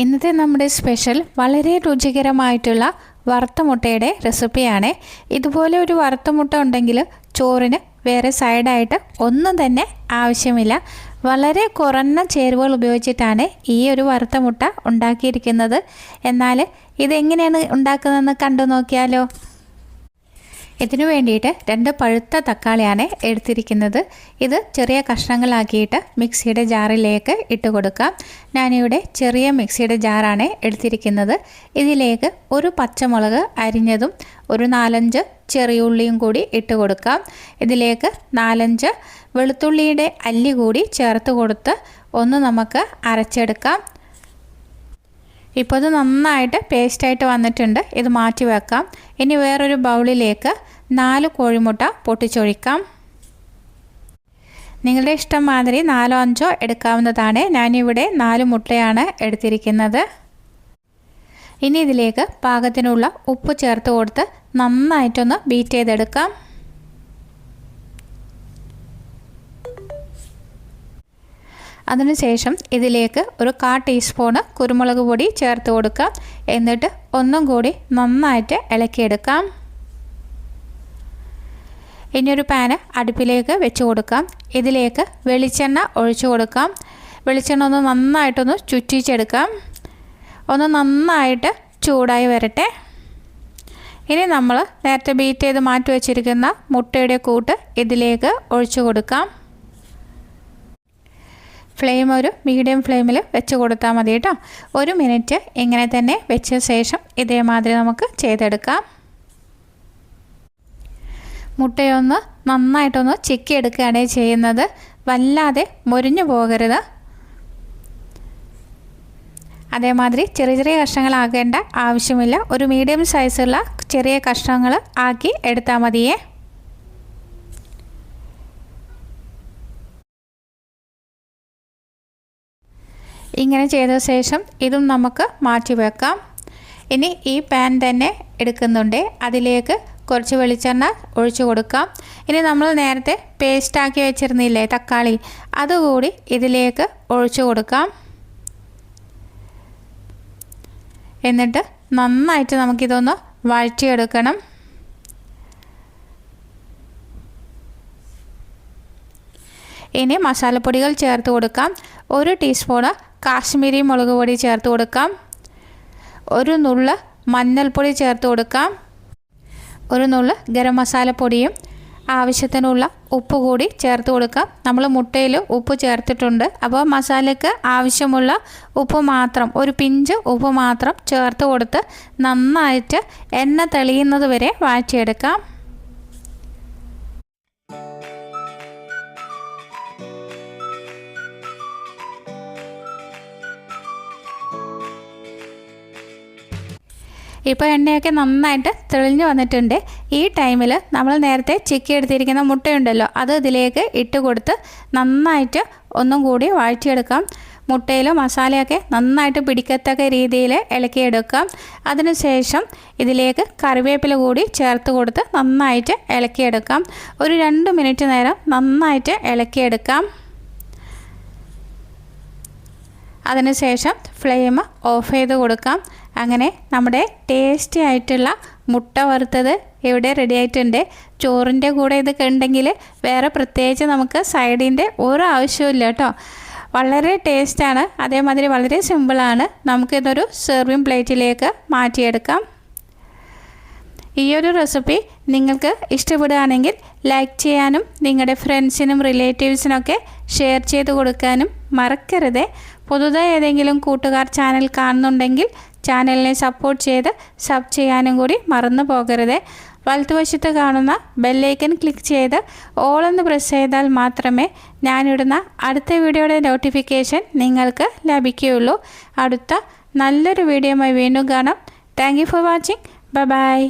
ഇന്നത്തെ നമ്മുടെ സ്പെഷ്യൽ വളരെ രുചികരമായിട്ടുള്ള വറുത്ത മുട്ടയുടെ റെസിപ്പിയാണ്. ഇതുപോലെ ഒരു വറുത്ത മുട്ട ഉണ്ടെങ്കിൽ ചോറിന് വേറെ സൈഡായിട്ട് ഒന്നും തന്നെ ആവശ്യമില്ല. വളരെ കുറഞ്ഞ ചേരുവകൾ ഉപയോഗിച്ചിട്ടാണ് ഈ ഒരു വറുത്ത മുട്ട ഉണ്ടാക്കിയിരിക്കുന്നത്. എന്നാൽ ഇതെങ്ങനെയാണ് ഉണ്ടാക്കുന്നതെന്ന് കണ്ടു നോക്കിയാലോ. ഇതിനു വേണ്ടിയിട്ട് 2 പഴുത്ത തക്കാളിയാണ് എടുത്തിരിക്കുന്നത്. ഇത് ചെറിയ കഷ്ണങ്ങളാക്കിയിട്ട് മിക്സിയുടെ ജാറിലേക്ക് ഇട്ട് കൊടുക്കാം. ഞാനിവിടെ ചെറിയ മിക്സിയുടെ ജാറാണ് എടുത്തിരിക്കുന്നത്. ഇതിലേക്ക് ഒരു പച്ചമുളക് അരിഞ്ഞതും ഒരു 4-5 ചെറിയ ഉള്ളിയും കൂടി ഇട്ട് കൊടുക്കാം. ഇതിലേക്ക് 4-5 വെളുത്തുള്ളിയുടെ അല്ലി കൂടി ചേർത്ത് കൊടുത്ത് ഒന്ന് നമുക്ക് അരച്ചെടുക്കാം. ഇപ്പോൾ ഇത് നന്നായിട്ട് പേസ്റ്റായിട്ട് വന്നിട്ടുണ്ട്. ഇത് മാറ്റി വെക്കാം. ഇനി വേറൊരു ബൗളിലേക്ക് 4 കോഴിമുട്ട പൊട്ടിച്ചൊഴിക്കാം. നിങ്ങളുടെ ഇഷ്ടം മാതിരി 4-5 എടുക്കാവുന്നതാണ്. ഞാനിവിടെ 4 മുട്ടയാണ് എടുത്തിരിക്കുന്നത്. ഇനി ഇതിലേക്ക് പാകത്തിനുള്ള ഉപ്പ് ചേർത്ത് കൊടുത്ത് നന്നായിട്ടൊന്ന് ബീറ്റ് ചെയ്തെടുക്കാം. അതിനുശേഷം ഇതിലേക്ക് ഒരു 1/4 ടീസ്പൂണ് കുരുമുളക് പൊടി ചേർത്ത് കൊടുക്കാം. എന്നിട്ട് ഒന്നും കൂടി നന്നായിട്ട് ഇളക്കിയെടുക്കാം. ഇനിയൊരു പാന് അടുപ്പിലേക്ക് വെച്ച് കൊടുക്കാം. ഇതിലേക്ക് വെളിച്ചെണ്ണ ഒഴിച്ചു കൊടുക്കാം. വെളിച്ചെണ്ണ ഒന്ന് നന്നായിട്ടൊന്ന് ചുറ്റിച്ചെടുക്കാം. ഒന്ന് നന്നായിട്ട് ചൂടായി വരട്ടെ. ഇനി നമ്മൾ നേരത്തെ ബീറ്റ് ചെയ്ത് മാറ്റി വച്ചിരിക്കുന്ന മുട്ടയുടെ കൂട്ട് ഇതിലേക്ക് ഒഴിച്ചു കൊടുക്കാം. ഫ്ലെയിം ഒരു മീഡിയം ഫ്ലെയിമിൽ വെച്ച് കൊടുത്താൽ മതി കേട്ടോ. 1 മിനിറ്റ് ഇങ്ങനെ തന്നെ വെച്ച ശേഷം ഇതേമാതിരി നമുക്ക് ചെയ്തെടുക്കാം. മുട്ടയൊന്ന് നന്നായിട്ടൊന്ന് ചിക്കിയെടുക്കുകയാണ് ചെയ്യുന്നത്. വല്ലാതെ മൊരിഞ്ഞു പോകരുത്. അതേമാതിരി ചെറിയ ചെറിയ കഷ്ണങ്ങളാകേണ്ട ആവശ്യമില്ല. ഒരു മീഡിയം സൈസുള്ള ചെറിയ കഷ്ണങ്ങൾ ആക്കി എടുത്താൽ മതിയേ. ഇങ്ങനെ ചെയ്ത ശേഷം ഇതും നമുക്ക് മാറ്റി വെക്കാം. ഇനി ഈ പാൻ തന്നെ എടുക്കുന്നുണ്ട്. അതിലേക്ക് കുറച്ച് വെളിച്ചെണ്ണ ഒഴിച്ചു കൊടുക്കാം. ഇനി നമ്മൾ നേരത്തെ പേസ്റ്റാക്കി വെച്ചിരുന്നില്ലേ തക്കാളി, അതുകൂടി ഇതിലേക്ക് ഒഴിച്ചു കൊടുക്കാം. എന്നിട്ട് നന്നായിട്ട് നമുക്കിതൊന്ന് വഴറ്റിയെടുക്കണം. ഇനി മസാലപ്പൊടികൾ ചേർത്ത് കൊടുക്കാം. 1 ടീസ്പൂണ് കാശ്മീരി മുളക് പൊടി ചേർത്ത് കൊടുക്കാം. 1 നുള്ള് മഞ്ഞൾപ്പൊടി ചേർത്ത് കൊടുക്കാം. 1 നുള്ള് ഗരം മസാലപ്പൊടിയും ആവശ്യത്തിനുള്ള ഉപ്പ് കൂടി ചേർത്ത് കൊടുക്കാം. നമ്മൾ മുട്ടയിൽ ഉപ്പ് ചേർത്തിട്ടുണ്ട്. അപ്പോൾ മസാലയ്ക്ക് ആവശ്യമുള്ള ഉപ്പ് മാത്രം, ഒരു പിഞ്ച് ഉപ്പ് മാത്രം ചേർത്ത് കൊടുത്ത് നന്നായിട്ട് എണ്ണ തെളിയുന്നത് വരെ വഴറ്റിയെടുക്കാം. ഇപ്പോൾ എണ്ണയൊക്കെ നന്നായിട്ട് തെളിഞ്ഞു വന്നിട്ടുണ്ട്. ഈ ടൈമിൽ നമ്മൾ നേരത്തെ ചിക്കി എടുത്തിരിക്കുന്ന മുട്ടയുണ്ടല്ലോ, അത് ഇതിലേക്ക് ഇട്ട് കൊടുത്ത് നന്നായിട്ട് ഒന്നും കൂടി വഴറ്റിയെടുക്കാം. മുട്ടയിൽ മസാലയൊക്കെ നന്നായിട്ട് പിടിക്കത്തക്ക രീതിയിൽ ഇളക്കിയെടുക്കാം. അതിനുശേഷം ഇതിലേക്ക് കറിവേപ്പില കൂടി ചേർത്ത് കൊടുത്ത് നന്നായിട്ട് ഇളക്കിയെടുക്കാം. ഒരു 2 മിനിറ്റ് നേരം നന്നായിട്ട് ഇളക്കിയെടുക്കാം. അതിനുശേഷം ഫ്ലെയിം ഓഫ് ചെയ്ത് കൊടുക്കാം. അങ്ങനെ നമ്മുടെ ടേസ്റ്റി ആയിട്ടുള്ള മുട്ട വറുത്തത് ഇവിടെ റെഡി ആയിട്ടുണ്ട്. ചോറിൻ്റെ കൂടെ ഇതൊക്കെ ഉണ്ടെങ്കിൽ വേറെ പ്രത്യേകിച്ച് നമുക്ക് സൈഡിൻ്റെ ഒരു ആവശ്യമില്ല കേട്ടോ. വളരെ ടേസ്റ്റാണ്. അതേമാതിരി വളരെ സിമ്പിളാണ്. നമുക്കിതൊരു സെർവിങ് പ്ലേറ്റിലേക്ക് മാറ്റിയെടുക്കാം. ഈ ഒരു റെസിപ്പി നിങ്ങൾക്ക് ഇഷ്ടപ്പെടുകയാണെങ്കിൽ ലൈക്ക് ചെയ്യാനും നിങ്ങളുടെ ഫ്രണ്ട്സിനും റിലേറ്റീവ്സിനൊക്കെ ഷെയർ ചെയ്ത് കൊടുക്കാനും മറക്കരുത്. പുതുതായി ഏതെങ്കിലും കൂട്ടുകാർ ചാനൽ കാണുന്നുണ്ടെങ്കിൽ ചാനലിനെ സപ്പോർട്ട് ചെയ്ത് സബ് ചെയ്യാനും കൂടി മറന്നു പോകരുത്. വലതുവശത്ത് കാണുന്ന ബെല്ലൈക്കൺ ക്ലിക്ക് ചെയ്ത് ഓൾ എന്ന് പ്രസ് ചെയ്താൽ മാത്രമേ ഞാനിടുന്ന അടുത്ത വീഡിയോയുടെ നോട്ടിഫിക്കേഷൻ നിങ്ങൾക്ക് ലഭിക്കുകയുള്ളൂ. അടുത്ത നല്ലൊരു വീഡിയോയുമായി വീണ്ടും കാണാം. Thank you for watching. Bye bye.